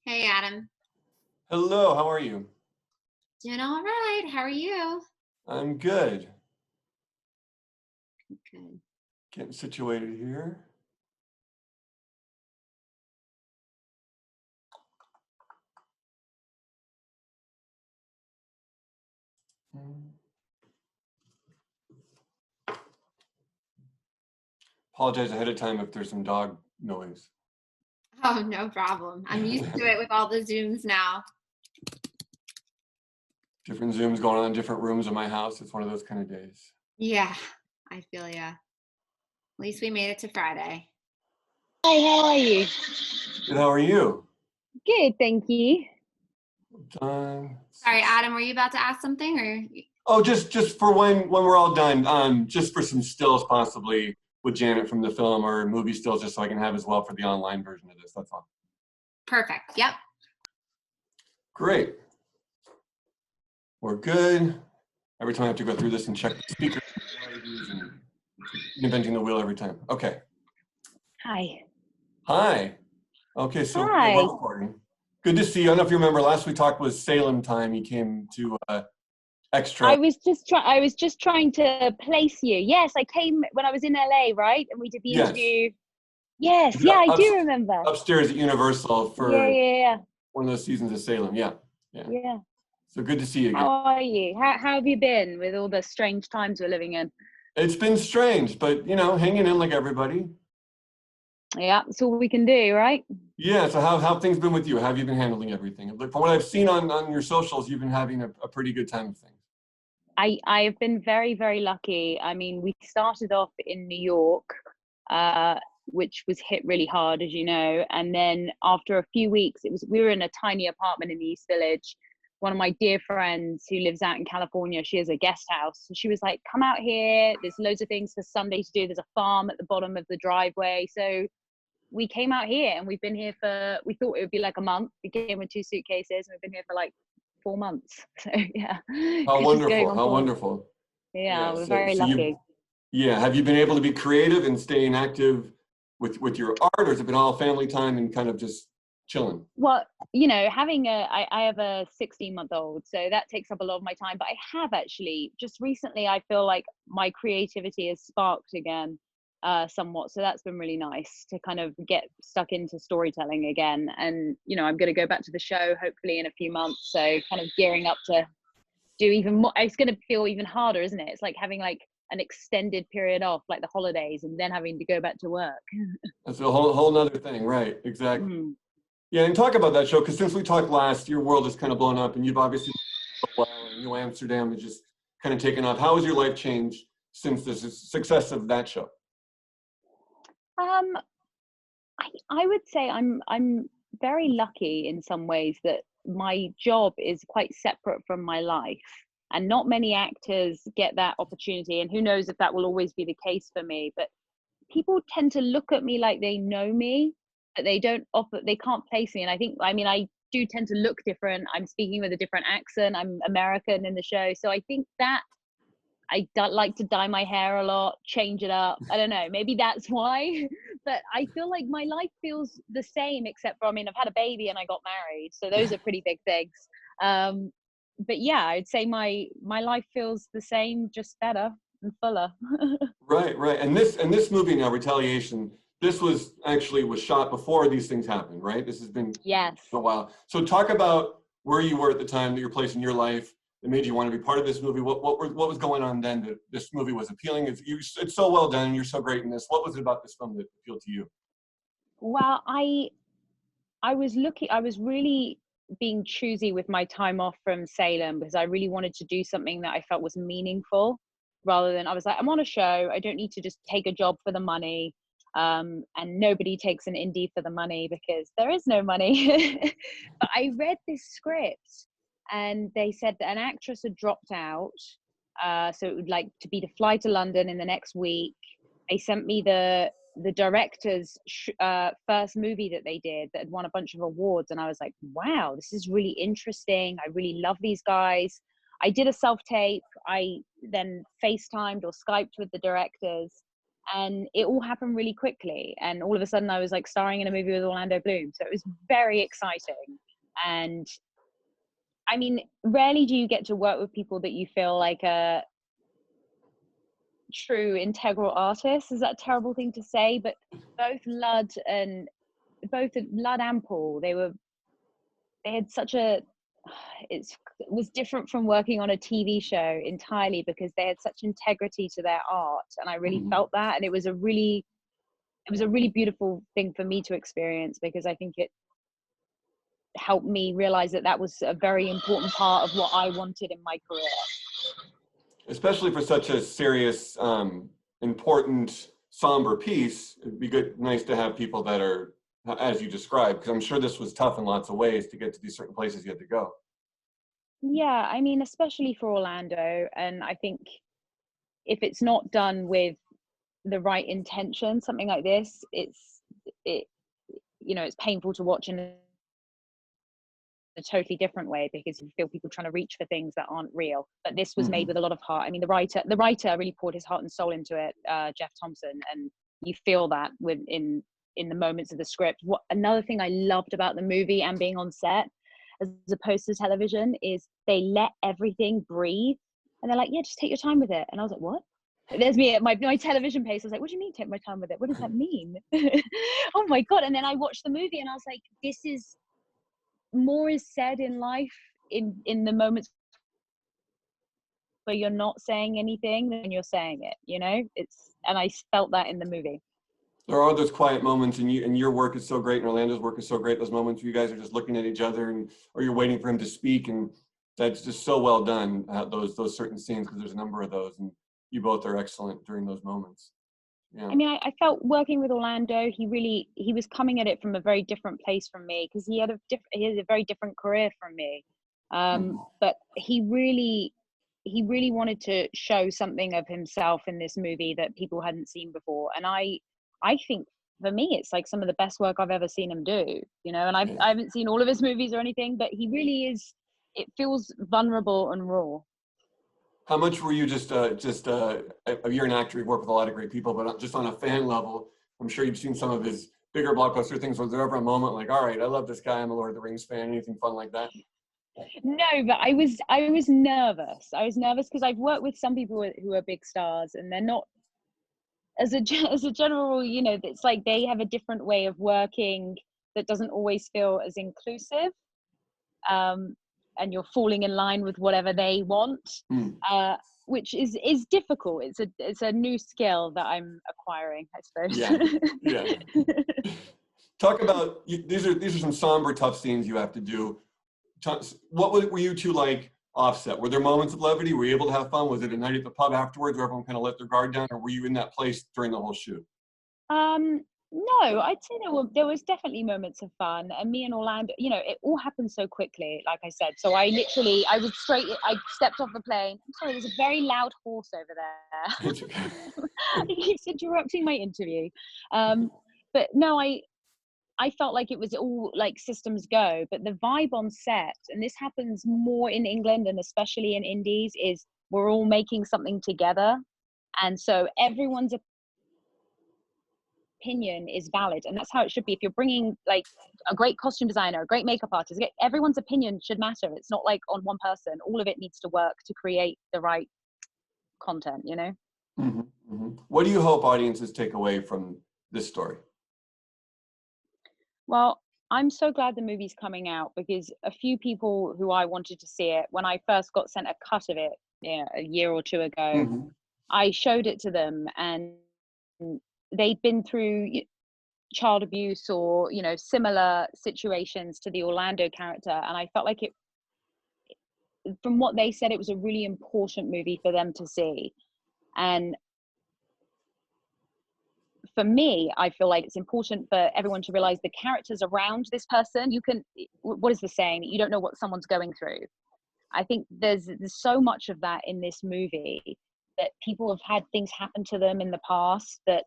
Hey Adam, Hello, how are you? doing all right. How are you? I'm good. Good. Getting situated here. Apologize ahead of time if there's some dog noise. Oh, no problem. I'm used to it with all the Zooms now. Different Zooms going on in different rooms of my house. It's one of those kind of days. Yeah, I feel ya. At least we made it to Friday. Hi, how are you? Good, how are you? Good, thank you. Done. Sorry, Adam, were you about to ask something or? Oh, just for when we're all done, just for some stills possibly with Janet from the film or movie stills, just so I can have as well for the online version of this. That's all. Perfect. Yep. Great. We're good. Every time I have to go through this and check the speakers and inventing the wheel every time. Okay. Hi. Hi. Okay, so Hi. we're recording. Good to see you. I don't know if you remember, last we talked was Salem time. You came to Extra. I was just trying to place you. Yes, I came when I was in LA, right? And we did the interview. Yes, yeah, I do remember. Upstairs at Universal for Yeah. one of those seasons of Salem. Yeah. So good to see you again. How are you? How have you been with all the strange times we're living in? It's been strange, but hanging in like everybody. Yeah, that's all we can do, right? Yeah, so how have things been with you? How have you been handling everything? Look, from what I've seen on your socials, you've been having a pretty good time with things. I have been very, very lucky. I mean, we started off in New York, which was hit really hard, as you know. And then after a few weeks, we were in a tiny apartment in the East Village. One of my dear friends who lives out in California, she has a guest house. So she was like, come out here. There's loads of things for Sunday to do. There's a farm at the bottom of the driveway. So we came out here and we've been here we thought it would be like a month. We came with 2 suitcases and we've been here for like 4 months. So yeah. How wonderful. How wonderful. Yeah, we're very lucky. Have you been able to be creative and staying active with your art, or has it been all family time and kind of just chilling? Well, I have a 16-month-old, so that takes up a lot of my time, but I have actually just recently, I feel like my creativity has sparked again somewhat, so that's been really nice to kind of get stuck into storytelling again. And I'm going to go back to the show hopefully in a few months, so kind of gearing up to do even more. It's going to feel even harder, isn't it? It's like having like an extended period off, like the holidays, and then having to go back to work. That's a whole nother thing, right? Exactly. Yeah, and talk about that show, because since we talked last, your world has kind of blown up, and you've obviously done well, and Amsterdam has just kind of taken off. How has your life changed since the success of that show? I would say I'm very lucky in some ways that my job is quite separate from my life, and not many actors get that opportunity, and who knows if that will always be the case for me. But people tend to look at me like they know me, but they can't place me. And I do tend to look different. I'm speaking with a different accent. I'm American in the show, so I think that I like to dye my hair a lot, change it up. I don't know, maybe that's why. But I feel like my life feels the same, except for, I've had a baby and I got married. So those are pretty big things. But yeah, I'd say my life feels the same, just better and fuller. Right. And this movie now, Retaliation, this was shot before these things happened, right? This has been a while. So talk about where you were at the time, that your place in your life that made you want to be part of this movie. What was going on then that this movie was appealing? It's so well done. You're so great in this. What was it about this film that appealed to you? Well, I was really being choosy with my time off from Salem, because I really wanted to do something that I felt was meaningful, rather than, I was like, I'm on a show. I don't need to just take a job for the money. And nobody takes an indie for the money, because there is no money. But I read this script and they said that an actress had dropped out. So it would like to be to fly to London in the next week. They sent me the director's first movie that they did that had won a bunch of awards, and I was like, wow, this is really interesting. I really love these guys. I did a self-tape. I then FaceTimed or Skyped with the directors, and it all happened really quickly. And all of a sudden I was like starring in a movie with Orlando Bloom. So it was very exciting. And I mean, rarely do you get to work with people that you feel like a true integral artist. Is that a terrible thing to say? But both Lud and Paul, they had such a, it was different from working on a TV show entirely, because they had such integrity to their art, and I really felt that. And it was a really beautiful thing for me to experience, because I think it helped me realize that that was a very important part of what I wanted in my career. Especially for such a serious, important, somber piece, it'd be nice to have people that are, as you described, because I'm sure this was tough in lots of ways to get to these certain places you had to go. Yeah, I mean, especially for Orlando. And I think if it's not done with the right intention, something like this, it's painful to watch in a totally different way, because you feel people trying to reach for things that aren't real. But this was made with a lot of heart. I mean, the writer really poured his heart and soul into it, Jeff Thompson, and you feel that in the moments of the script. Another thing I loved about the movie and being on set, as opposed to television, is they let everything breathe, and they're like, yeah, just take your time with it. And I was like, what? There's me at my television pace. I was like, what do you mean take my time with it? What does that mean? Oh my God. And then I watched the movie and I was like, this is, more is said in life in the moments where you're not saying anything than you're saying it, and I felt that in the movie. There are those quiet moments, and your work is so great, and Orlando's work is so great. Those moments where you guys are just looking at each other, or you're waiting for him to speak, and that's just so well done. Those certain scenes, because there's a number of those, and you both are excellent during those moments. Yeah. I mean, I felt working with Orlando, he was coming at it from a very different place from me, because he had a very different career from me. But he really wanted to show something of himself in this movie that people hadn't seen before. And I think for me, it's like some of the best work I've ever seen him do, and I haven't seen all of his movies or anything, but he really is, it feels vulnerable and raw. How much were you you're an actor, you've worked with a lot of great people, but just on a fan level, I'm sure you've seen some of his bigger blockbuster things. Was there ever a moment like, all right, I love this guy, I'm a Lord of the Rings fan, anything fun like that? No, but I was nervous. I was nervous because I've worked with some people who are big stars, and they're not, as a general rule, it's like they have a different way of working that doesn't always feel as inclusive. And you're falling in line with whatever they want, which is difficult. It's a new skill that I'm acquiring, I suppose. Yeah. Talk about, these are some somber, tough scenes you have to do. What were you two like offset? Were there moments of levity? Were you able to have fun? Was it a night at the pub afterwards where everyone kind of let their guard down, or were you in that place during the whole shoot? No, I'd say there was definitely moments of fun, and me and Orlando, it all happened so quickly, like I said. So I stepped off the plane. I'm sorry, there's a very loud horse over there. It's okay. He keeps interrupting my interview. But no, I felt like it was all like systems go, but the vibe on set, and this happens more in England and especially in indies, is we're all making something together. And so everyone's opinion is valid, and that's how it should be. If you're bringing like a great costume designer, a great makeup artist, everyone's opinion should matter. It's not like on one person. All of it needs to work to create the right content, What do you hope audiences take away from this story? Well, I'm so glad the movie's coming out, because a few people who I wanted to see it, when I first got sent a cut of it a year or two ago, I showed it to them, and they'd been through child abuse or similar situations to the Orlando character, and I felt like from what they said, it was a really important movie for them to see. And for me, I feel like it's important for everyone to realize the characters around this person. What is the saying? You don't know what someone's going through. I think there's so much of that in this movie, that people have had things happen to them in the past, that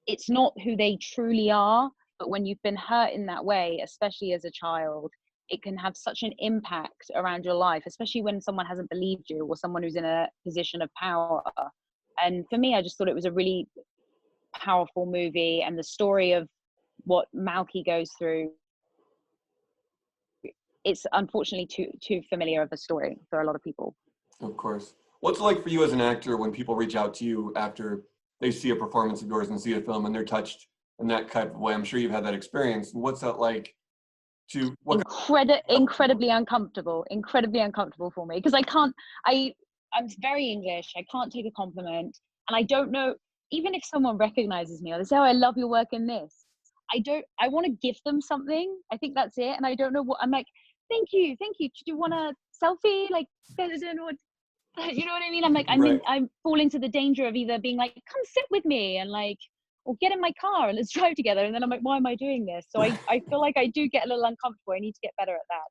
it's not who they truly are. But when you've been hurt in that way, especially as a child, it can have such an impact around your life, especially when someone hasn't believed you, or someone who's in a position of power. And for me, I just thought it was a really powerful movie, and the story of what Malky goes through, it's unfortunately too familiar of a story for a lot of people. Of course. What's it like for you as an actor when people reach out to you after they see a performance of yours and see a film and they're touched in that type of way? I'm sure you've had that experience. And what's that like to incredibly uncomfortable for me, because I'm very English. I can't take a compliment, and I don't know, even if someone recognizes me or they say, oh, I love your work in this, I want to give them something. I think that's it. And I don't know what. I'm like, thank you. Do you want a selfie? Like, I don't know what, you know what I mean? I'm like, I fall into the danger of either being like, come sit with me, and like, or get in my car and let's drive together. And then I'm like, why am I doing this? So I feel like I do get a little uncomfortable. I need to get better at that,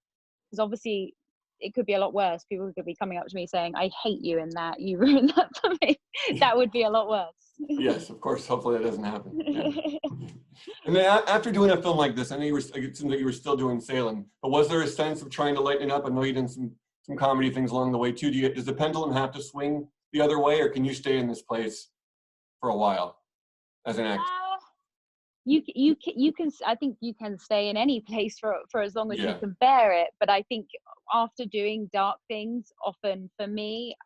because obviously it could be a lot worse. People could be coming up to me saying, I hate you in that, you ruined that for me. That would be a lot worse. Yes, of course. Hopefully that doesn't happen. Yeah. And then after doing a film like this, I know it seemed like you were still doing Salem, but was there a sense of trying to lighten it up? I know you did some comedy things along the way too. Does the pendulum have to swing the other way, or can you stay in this place for a while as an actor? You can, I think you can stay in any place for as long as Yeah. you can bear it. But I think after doing dark things, often for me,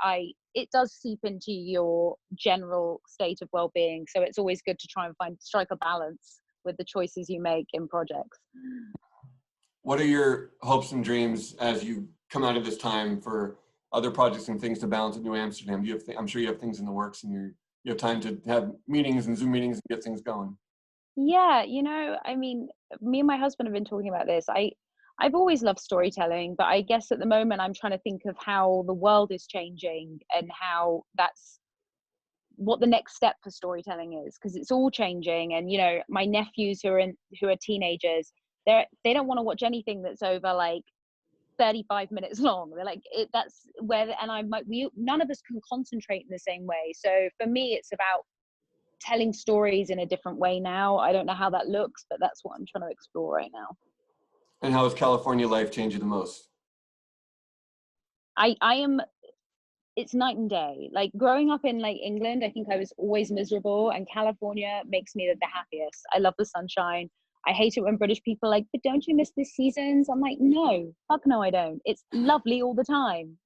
it does seep into your general state of well-being. So it's always good to try and strike a balance with the choices you make in projects. What are your hopes and dreams as you come out of this time for other projects and things to balance at New Amsterdam? Do you have I'm sure you have things in the works, and you have time to have meetings and Zoom meetings and get things going. Yeah, I mean, me and my husband have been talking about this. I've always loved storytelling, but I guess at the moment I'm trying to think of how the world is changing and how that's what the next step for storytelling is, because it's all changing. And my nephews who are teenagers, they don't want to watch anything that's over like 35 minutes long. They're like, that's where, and none of us can concentrate in the same way. So for me, it's about telling stories in a different way now. I don't know how that looks, but that's what I'm trying to explore right now. And how has California life changed you the most? It's night and day. Like growing up in like England, I think I was always miserable, and California makes me the happiest. I love the sunshine. I hate it when British people are like, but don't you miss the seasons? I'm like, no, fuck no, I don't. It's lovely all the time.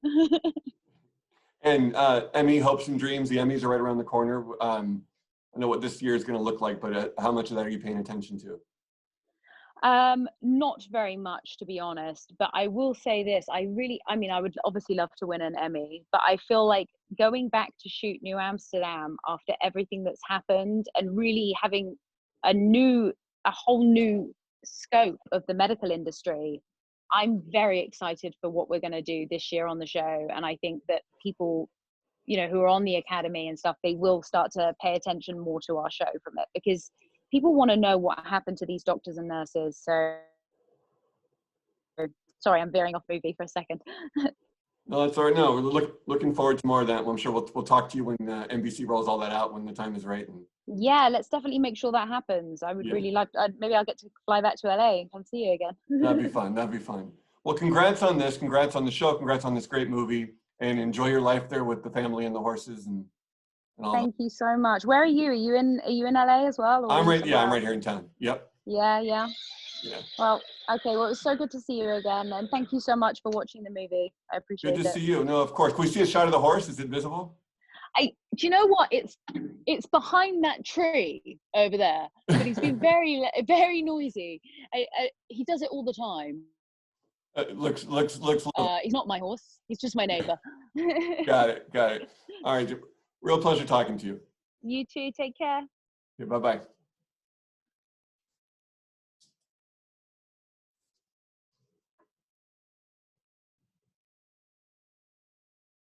And Emmy hopes and dreams. The Emmys are right around the corner. I know what this year is going to look like, but how much of that are you paying attention to? Not very much, to be honest, but I will say this. I would obviously love to win an Emmy, but I feel like going back to shoot New Amsterdam after everything that's happened and really having a whole new scope of the medical industry, I'm very excited for what we're going to do this year on the show. And I think that people, who are on the Academy and stuff, they will start to pay attention more to our show from it, because people want to know what happened to these doctors and nurses. So, sorry, I'm veering off movie for a second. No, that's all right. No, we're looking forward to more of that. I'm sure we'll talk to you when NBC rolls all that out when the time is right. Yeah, let's definitely make sure that happens. I would really like. Maybe I'll get to fly back to LA and come see you again. That'd be fun. That'd be fun. Well, congrats on this. Congrats on the show. Congrats on this great movie. And enjoy your life there with the family and the horses and all. Thank you so much. Where are you? Are you in LA as well? Or I'm right. Yeah, I'm right here in town. Yep. Yeah. Yeah. Well, okay. Well, it was so good to see you again, and thank you so much for watching the movie. I appreciate it. Good to see you. No, of course. Can we see a shot of the horse? Is it visible? Do you know what? It's behind that tree over there, but he's been very, very noisy. He does it all the time. Looks. He's not my horse. He's just my neighbor. Got it. All right. Real pleasure talking to you. You too. Take care. Yeah, bye-bye.